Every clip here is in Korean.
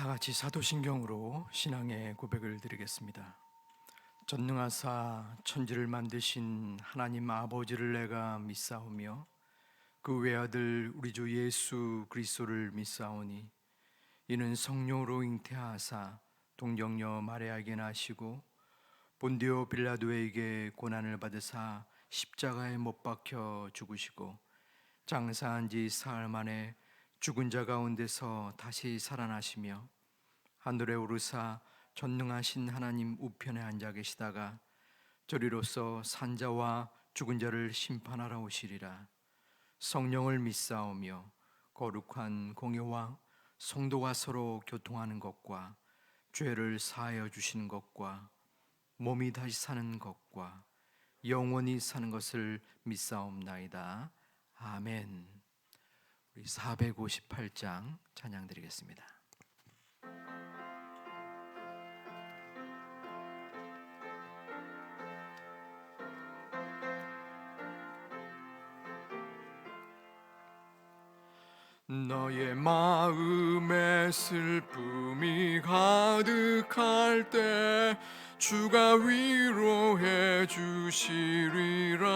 다 같이 사도신경으로 신앙의 고백을 드리겠습니다. 전능하사 천지를 만드신 하나님 아버지를 내가 믿사오며 그 외아들 우리 주 예수 그리스도를 믿사오니 이는 성령으로 잉태하사 동정녀 마리아에게 나시고 본디오 빌라도에게 고난을 받으사 십자가에 못 박혀 죽으시고 장사한 지 사흘 만에 죽은 자 가운데서 다시 살아나시며 하늘에 오르사 전능하신 하나님 우편에 앉아 계시다가 저리로서 산자와 죽은 자를 심판하러 오시리라. 성령을 믿사오며 거룩한 공회와 성도가 서로 교통하는 것과 죄를 사하여 주시는 것과 몸이 다시 사는 것과 영원히 사는 것을 믿사옵나이다. 아멘. 우리 458장 찬양 드리겠습니다. 너의 마음에 슬픔이 가득할 때 주가 위로해 주시리라.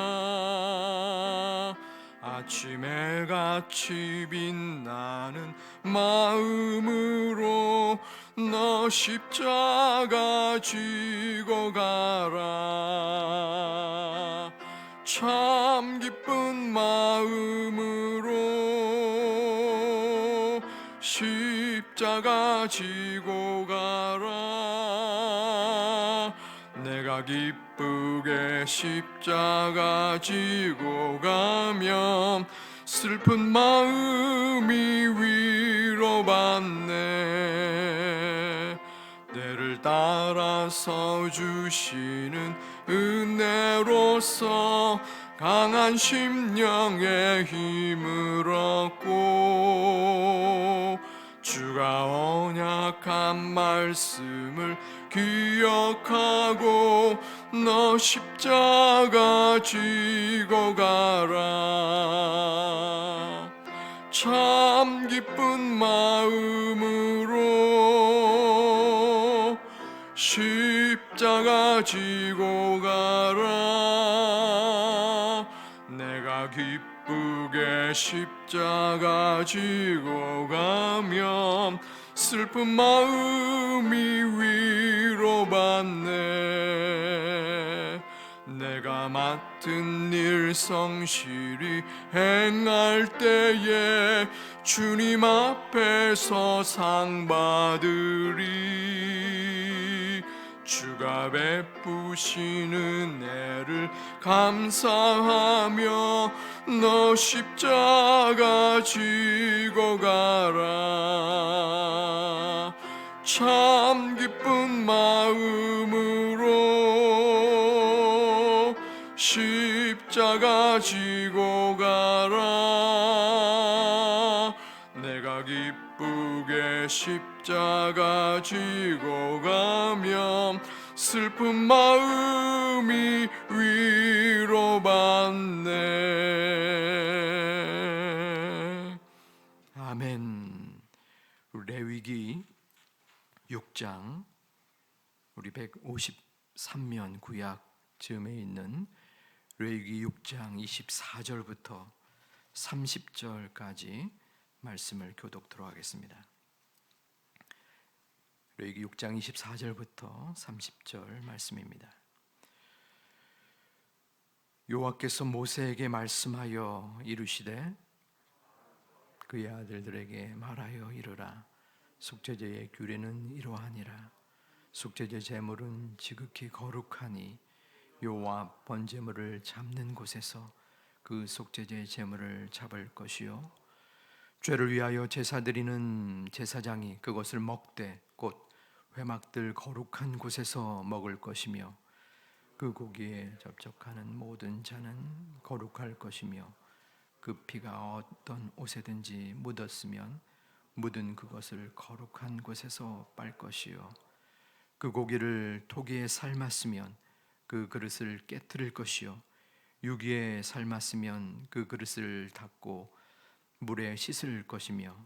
아침에 같이 빛나는 마음으로 너 십자가 지고 가라. 참 기쁜 마음으로 십자가 지고 가라. 내가 기쁘게 십자가 지고 가면 슬픈 마음이 위로받네. 내를 따라서 주시는 은혜로서 강한 심령의 힘을 얻고 주가 언약한 말씀을 기억하고 너 십자가 지고 가라. 참 기쁜 마음으로 십자가 지고 가라. 내가 기쁘게 십자가 지고 가면 슬픈 마음이 위로받네. 내가 맡은 일 성실히 행할 때에 주님 앞에서 상 받으리. 주가 베푸신 은혜를 감사하며 너 십자가 지고 가라. 참 기쁜 마음으로 십자가 지고 가라. 내가 기쁘게 십자가 지고 가면 슬픈 마음이 위로받네. 아멘. 레위기 6장 우리 153면 구약 즈음에 있는 레위기 6장 24절부터 30절까지 말씀을 교독토록 하겠습니다. 레위기 6장 24절부터 30절 말씀입니다. 여호와께서 모세에게 말씀하여 이르시되 그의 아들들에게 말하여 이르라. 속죄제의 규례는 이러하니라. 속죄제 제물은 지극히 거룩하니 여호와 번제물을 잡는 곳에서 그 속죄제 제물을 잡을 것이요 죄를 위하여 제사 드리는 제사장이 그것을 먹되 곧 회막들 거룩한 곳에서 먹을 것이며 그 고기에 접촉하는 모든 자는 거룩할 것이며 그 피가 어떤 옷에든지 묻었으면 묻은 그것을 거룩한 곳에서 빨 것이요 그 고기를 토기에 삶았으면 그 그릇을 깨트릴 것이요 유기에 삶았으면 그 그릇을 닦고 물에 씻을 것이며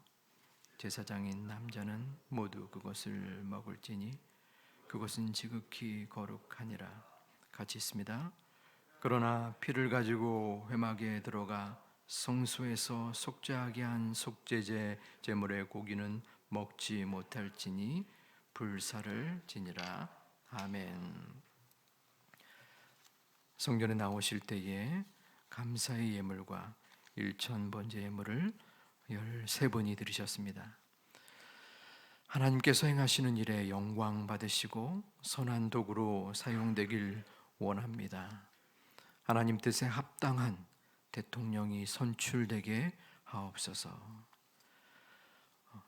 제사장인 남자는 모두 그것을 먹을지니 그것은 지극히 거룩하니라. 같이 있습니다. 그러나 피를 가지고 회막에 들어가 성소에서 속죄하게 한 속죄제 제물의 고기는 먹지 못할지니 불사를 지니라. 아멘. 성전에 나오실 때에 감사의 예물과 일천번제 예물을 13번이 드리셨습니다. 하나님께서 행하시는 일에 영광 받으시고 선한 도구로 사용되길 원합니다. 하나님 뜻에 합당한 대통령이 선출되게 하옵소서.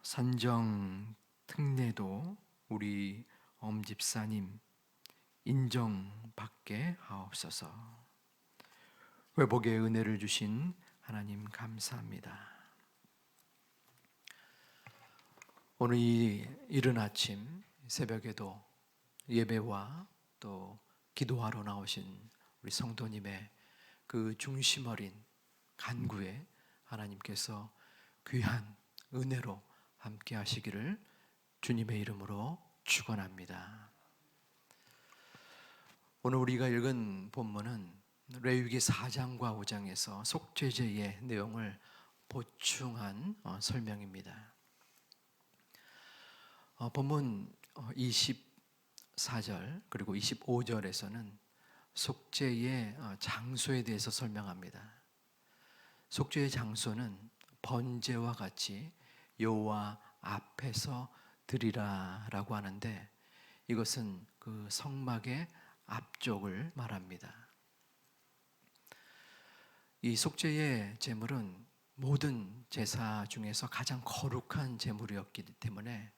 산정 특례도 우리 엄집사님 인정받게 하옵소서. 회복의 은혜를 주신 하나님 감사합니다. 오늘 이 이른 아침 새벽에도 예배와 또 기도하러 나오신 우리 성도님의 그 중심 어린 간구에 하나님께서 귀한 은혜로 함께 하시기를 주님의 이름으로 축원합니다. 오늘 우리가 읽은 본문은 레위기 4장과 5장에서 속죄제의 내용을 보충한 설명입니다. 본문 24절 그리고 25절에서는 속죄의 장소에 대해서 설명합니다. 속죄의 장소는 번제와 같이 여호와 앞에서 드리라라고 하는데 이것은 그 성막의 앞쪽을 말합니다. 이 속죄의 제물은 모든 제사 중에서 가장 거룩한 제물이었기 때문에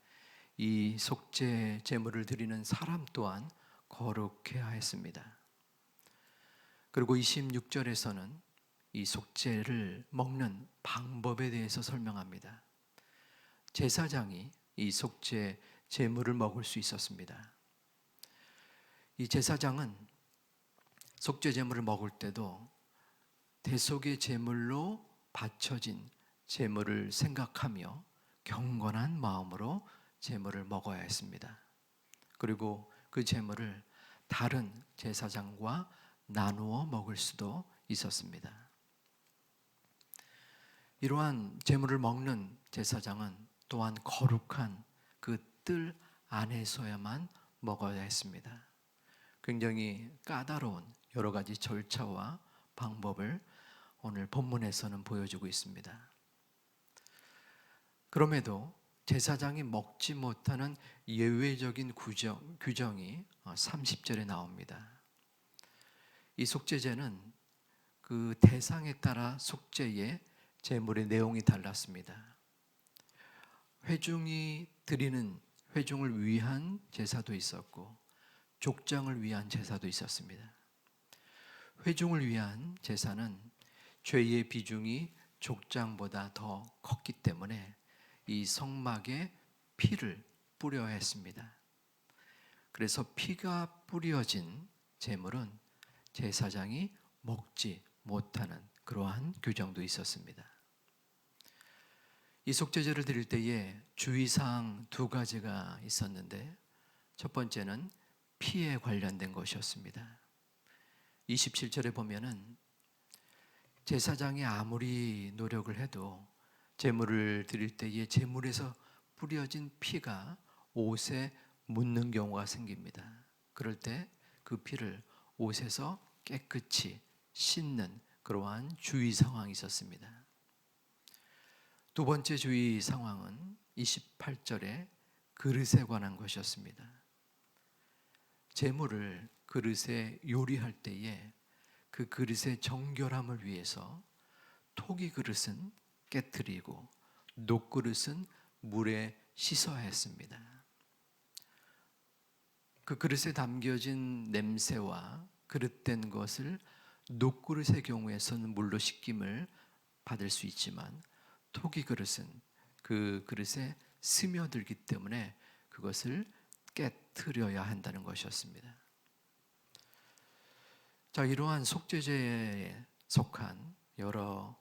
이 속죄 제물을 드리는 사람 또한 거룩해야 했습니다. 그리고 26절에서는 이 속죄를 먹는 방법에 대해서 설명합니다. 제사장이 이 속죄 제물을 먹을 수 있었습니다. 이 제사장은 속죄 제물을 먹을 때도 대속의 제물로 바쳐진 제물을 생각하며 경건한 마음으로 제물을 먹어야 했습니다. 그리고 그 제물을 다른 제사장과 나누어 먹을 수도 있었습니다. 이러한 제물을 먹는 제사장은 또한 거룩한 그 뜰 안에서야만 먹어야 했습니다. 굉장히 까다로운 여러 가지 절차와 방법을 오늘 본문에서는 보여주고 있습니다. 그럼에도 제사장이 먹지 못하는 예외적인 규정이 30절에 나옵니다. 이 속죄제는 그 대상에 따라 속죄의 제물의 내용이 달랐습니다. 회중을 위한 제사도 있었고 족장을 위한 제사도 있었습니다. 회중을 위한 제사는 죄의 비중이 족장보다 더 컸기 때문에 이 성막에 피를 뿌려야 했습니다. 그래서 피가 뿌려진 제물은 제사장이 먹지 못하는 그러한 규정도 있었습니다. 이 속죄제를 드릴 때에 주의사항 2가지가 있었는데 첫 번째는 피에 관련된 것이었습니다. 27절에 보면은 제사장이 아무리 노력을 해도 제물을 드릴 때에 제물에서 뿌려진 피가 옷에 묻는 경우가 생깁니다. 그럴 때 그 피를 옷에서 깨끗이 씻는 그러한 주의 상황이 있었습니다. 두 번째 주의 상황은 28절에 그릇에 관한 것이었습니다. 제물을 그릇에 요리할 때에 그 그릇의 정결함을 위해서 토기 그릇은 깨트리고 녹그릇은 물에 씻어야 했습니다. 그 그릇에 담겨진 냄새와 그릇된 것을 녹그릇의 경우에서는 물로 씻김을 받을 수 있지만 토기 그릇은 그 그릇에 스며들기 때문에 그것을 깨트려야 한다는 것이었습니다. 자, 이러한 속죄제에 속한 여러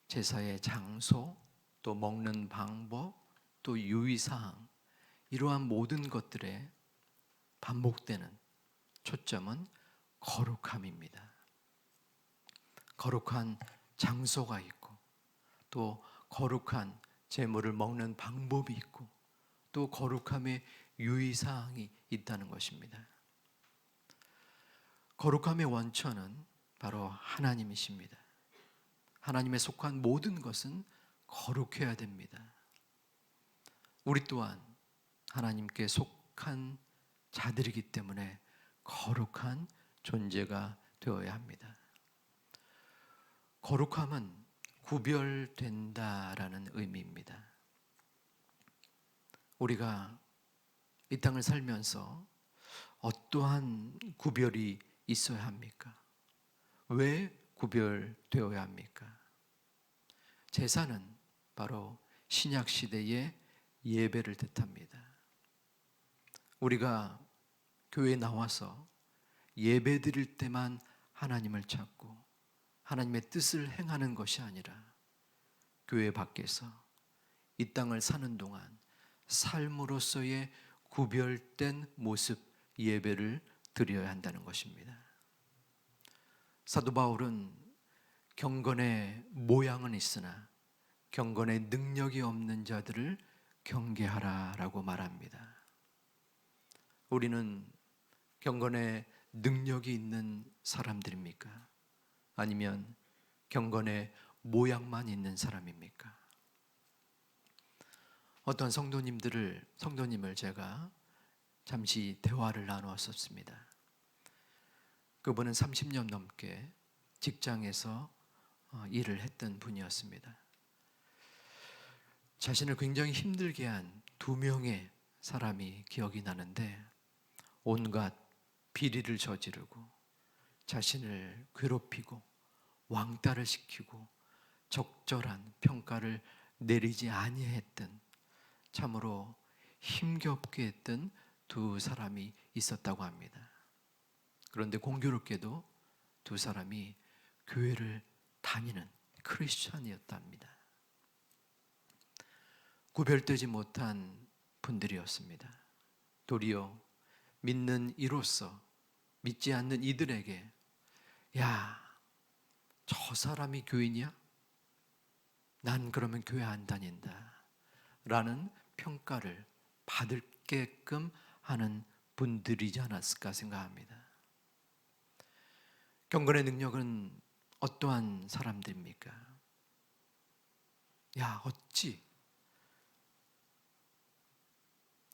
제사의 장소, 또 먹는 방법, 또 유의사항, 이러한 모든 것들에 반복되는 초점은 거룩함입니다. 거룩한 장소가 있고, 또 거룩한 제물을 먹는 방법이 있고, 또 거룩함의 유의사항이 있다는 것입니다. 거룩함의 원천은 바로 하나님이십니다. 하나님에 속한 모든 것은 거룩해야 됩니다. 우리 또한 하나님께 속한 자들이기 때문에 거룩한 존재가 되어야 합니다. 거룩함은 구별된다라는 의미입니다. 우리가 이 땅을 살면서 어떠한 구별이 있어야 합니까? 왜 구별되어야 합니까? 제사는 바로 신약 시대의 예배를 뜻합니다. 우리가 교회에 나와서 예배 드릴 때만 하나님을 찾고 하나님의 뜻을 행하는 것이 아니라 교회 밖에서 이 땅을 사는 동안 삶으로서의 구별된 모습 예배를 드려야 한다는 것입니다. 사도 바울은 경건의 모양은 있으나 경건의 능력이 없는 자들을 경계하라라고 말합니다. 우리는 경건의 능력이 있는 사람들입니까? 아니면 경건의 모양만 있는 사람입니까? 어떤 성도님을 제가 잠시 대화를 나누었었습니다. 그분은 30년 넘게 직장에서 일을 했던 분이었습니다. 자신을 굉장히 힘들게 한 2명의 사람이 기억이 나는데, 온갖 비리를 저지르고 자신을 괴롭히고 왕따를 시키고 적절한 평가를 내리지 아니했던, 참으로 힘겹게 했던 2 사람이 있었다고 합니다. 그런데 공교롭게도 2 사람이 교회를 다니는 크리스찬이었답니다. 구별되지 못한 분들이었습니다. 도리어 믿는 이로서 믿지 않는 이들에게, 야, 저 사람이 교인이야? 난 그러면 교회 안 다닌다 라는 평가를 받을게끔 하는 분들이지 않았을까 생각합니다. 경건의 능력은 어떠한 사람들입니까? 야, 어찌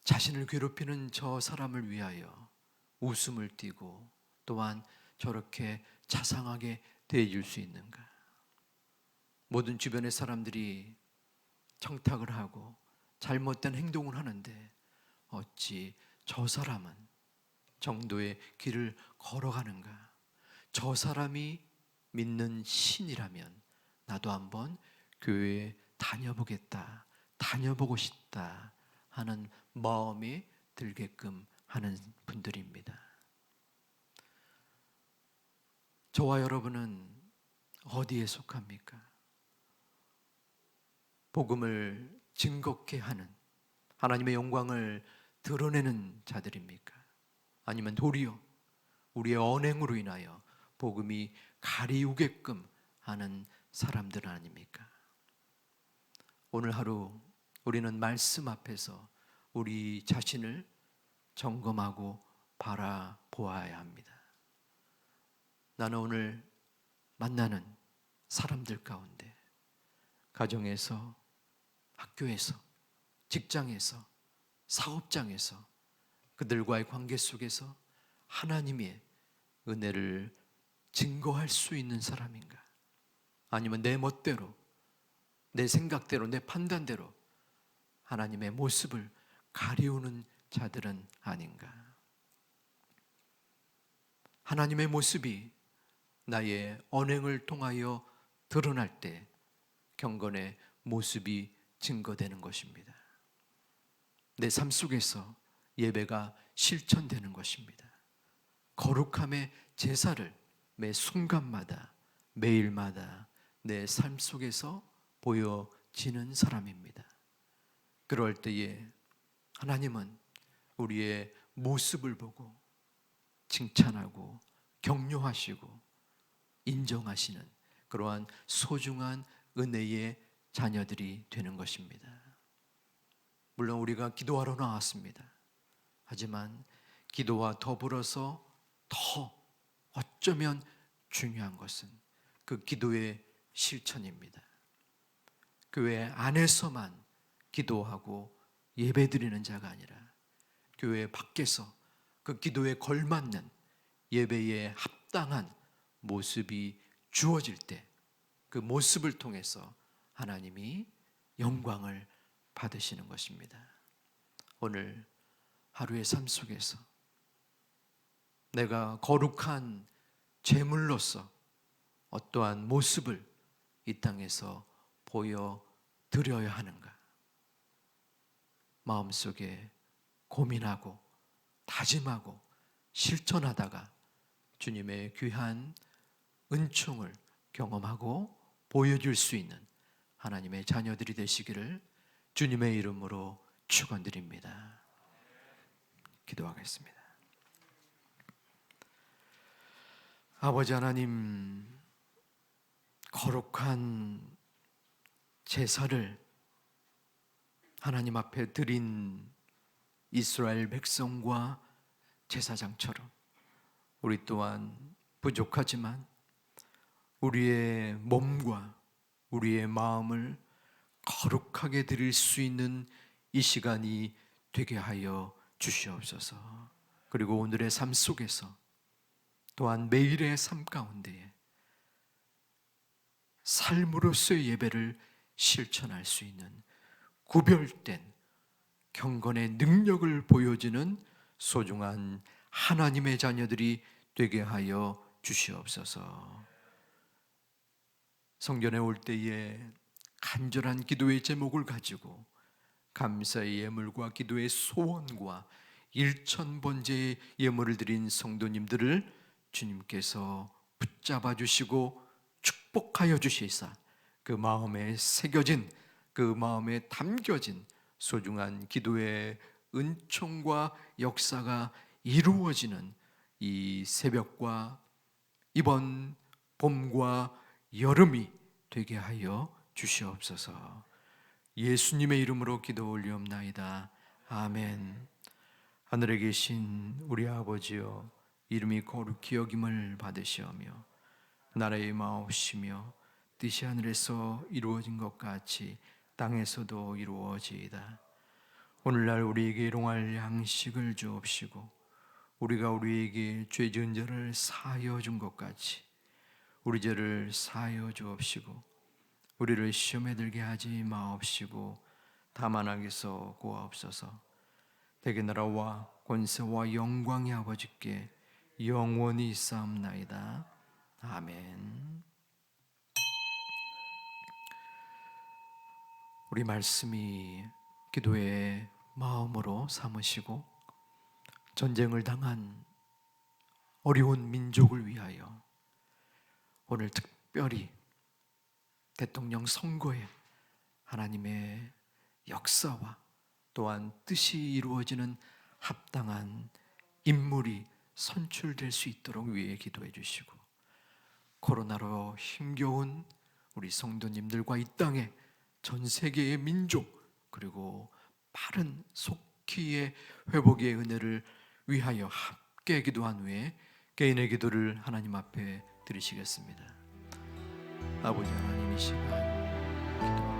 자신을 괴롭히는 저 사람을 위하여 웃음을 띠고 또한 저렇게 자상하게 대해줄 수 있는가? 모든 주변의 사람들이 청탁을 하고 잘못된 행동을 하는데 어찌 저 사람은 정도의 길을 걸어가는가? 저 사람이 믿는 신이라면 나도 한번 교회에 다녀보고 싶다 하는 마음이 들게끔 하는 분들입니다. 저와 여러분은 어디에 속합니까? 복음을 증거케 하는, 하나님의 영광을 드러내는 자들입니까? 아니면 도리어 우리의 언행으로 인하여 복음이 가리우게끔 하는 사람들 아닙니까? 오늘 하루 우리는 말씀 앞에서 우리 자신을 점검하고 바라보아야 합니다. 나는 오늘 만나는 사람들 가운데, 가정에서, 학교에서, 직장에서, 사업장에서, 그들과의 관계 속에서 하나님의 은혜를 증거할 수 있는 사람인가? 아니면 내 멋대로, 내 생각대로, 내 판단대로 하나님의 모습을 가리우는 자들은 아닌가? 하나님의 모습이 나의 언행을 통하여 드러날 때 경건의 모습이 증거되는 것입니다. 내 삶 속에서 예배가 실천되는 것입니다. 거룩함의 제사를 매 순간마다, 매일마다 내 삶 속에서 보여지는 사람입니다. 그럴 때에 하나님은 우리의 모습을 보고 칭찬하고 격려하시고 인정하시는 그러한 소중한 은혜의 자녀들이 되는 것입니다. 물론 우리가 기도하러 나왔습니다. 하지만 기도와 더불어서 더 어쩌면 중요한 것은 그 기도의 실천입니다. 교회 안에서만 기도하고 예배드리는 자가 아니라 교회 밖에서 그 기도에 걸맞는 예배에 합당한 모습이 주어질 때 그 모습을 통해서 하나님이 영광을 받으시는 것입니다. 오늘 하루의 삶 속에서 내가 거룩한 제물로서 어떠한 모습을 이 땅에서 보여드려야 하는가? 마음속에 고민하고 다짐하고 실천하다가 주님의 귀한 은총을 경험하고 보여줄 수 있는 하나님의 자녀들이 되시기를 주님의 이름으로 축원드립니다. 기도하겠습니다. 아버지 하나님, 거룩한 제사를 하나님 앞에 드린 이스라엘 백성과 제사장처럼 우리 또한 부족하지만 우리의 몸과 우리의 마음을 거룩하게 드릴 수 있는 이 시간이 되게 하여 주시옵소서. 그리고 오늘의 삶 속에서 또한 매일의 삶 가운데에 삶으로서의 예배를 실천할 수 있는 구별된 경건의 능력을 보여주는 소중한 하나님의 자녀들이 되게 하여 주시옵소서. 성전에 올 때에 간절한 기도의 제목을 가지고 감사의 예물과 기도의 소원과 일천번제의 예물을 드린 성도님들을 주님께서 붙잡아 주시고 축복하여 주시사 그 마음에 새겨진, 그 마음에 담겨진 소중한 기도의 은총과 역사가 이루어지는 이 새벽과 이번 봄과 여름이 되게 하여 주시옵소서. 예수님의 이름으로 기도 올리옵나이다. 아멘. 하늘에 계신 우리 아버지여, 이름이 거룩히 여김을 받으시오며 나라의 마옵시며 뜻이 하늘에서 이루어진 것 같이 땅에서도 이루어지이다. 오늘날 우리에게 일용할 양식을 주옵시고 우리가 우리에게 죄 지은 자를 사하여 준 것 같이 우리 죄를 사하여 주옵시고 우리를 시험에 들게 하지 마옵시고 다만 악에서 구하옵소서. 대개 나라와 권세와 영광이 아버지께 영원히 있사옵나이다. 아멘. 우리 말씀이 기도의 마음으로 삼으시고 전쟁을 당한 어려운 민족을 위하여 오늘 특별히 대통령 선거에 하나님의 역사와 또한 뜻이 이루어지는 합당한 인물이 선출될 수 있도록 위해 기도해 주시고 코로나로 힘겨운 우리 성도님들과 이 땅의 전 세계의 민족 그리고 빠른 속히의 회복의 은혜를 위하여 함께 기도한 후에 개인의 기도를 하나님 앞에 드리시겠습니다. 아버지 하나님, 이 시간 기도